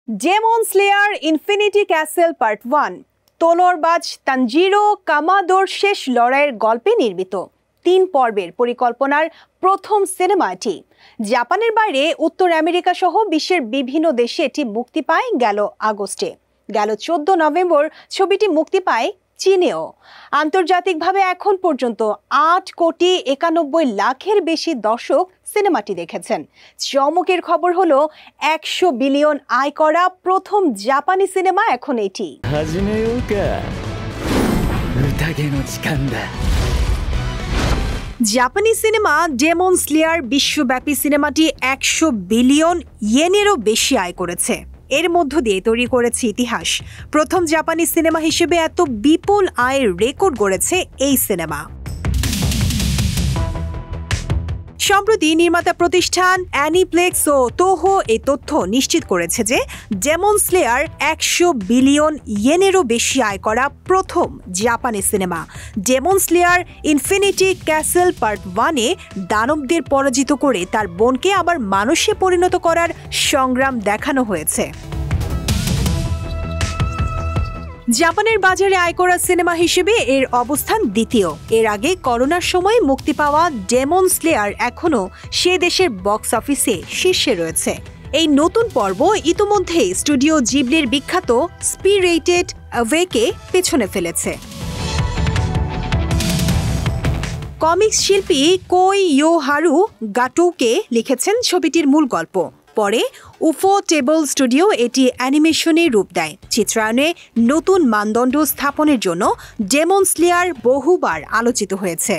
Demon Slayer Infinity Castle part 1 তলোয়ারবাজ Tanjiro কামাদোর শেষ লড়াইয়ের গল্পে নির্মিত 3 পর্বের পরিকল্পনার প্রথম সিনেমা এটি। জাপানের বাইরে উত্তর আমেরিকা সহ বিশ্বের বিভিন্ন দেশে এটি মুক্তি পায় গেল আগস্টে। গেল 14 নভেম্বর ছবিটি মুক্তি পায় চীনেও। আন্তর্জাতিকভাবে এখন পর্যন্ত 8,91,00,000-এর বেশি দর্শক সিনেমাটি দেখেছেন। চমকের খবর হলো 100 বিলিয়ন আয় করা প্রথম জাপানি সিনেমা এখন এটি। জাপানি সিনেমা ডেমন স্লেয়ার বিশ্বব্যাপী সিনেমাটি 100 বিলিয়ন ইয়েনেরও বেশি আয় করেছে। এর মধ্য দিয়ে তৈরি করেছে ইতিহাস। প্রথম জাপানি সিনেমা হিসেবে এত বিপুল আয়ের রেকর্ড গড়েছে এই সিনেমা। সম্প্রতি নির্মাতা প্রতিষ্ঠান অ্যানিপ্লেক্স ও তোহো এই তথ্য নিশ্চিত করেছে যে ডেমন স্লেয়ার 100 বিলিয়ন ইয়েনেরও বেশি আয় করা প্রথম জাপানি সিনেমা। Demon Slayer Infinity Castle part 1-এ দানবদের পরাজিত করে তার বোনকে আবার মানুষে পরিণত করার সংগ্রাম দেখানো হয়েছে। জাপানের বাজারে আয় করা সিনেমা হিসেবে এর অবস্থান দ্বিতীয়। এর আগে করোনার সময় মুক্তি পাওয়া ডেমন স্লেয়ার এখনও সে দেশের বক্স অফিসে শীর্ষে রয়েছে। এই নতুন পর্ব ইতোমধ্যে স্টুডিও জিবলির বিখ্যাত স্পিরিটেড অ্যাওয়েকে পেছনে ফেলেছে। কমিক্স শিল্পী কোই ইয়োহারু গাটোকে লিখেছেন ছবিটির মূল গল্প। পরে উফো টেবল স্টুডিও এটি অ্যানিমেশনে রূপ দেয়। চিত্রায়নে নতুন মানদণ্ড স্থাপনের জন্য ডেমন স্লেয়ার বহুবার আলোচিত হয়েছে।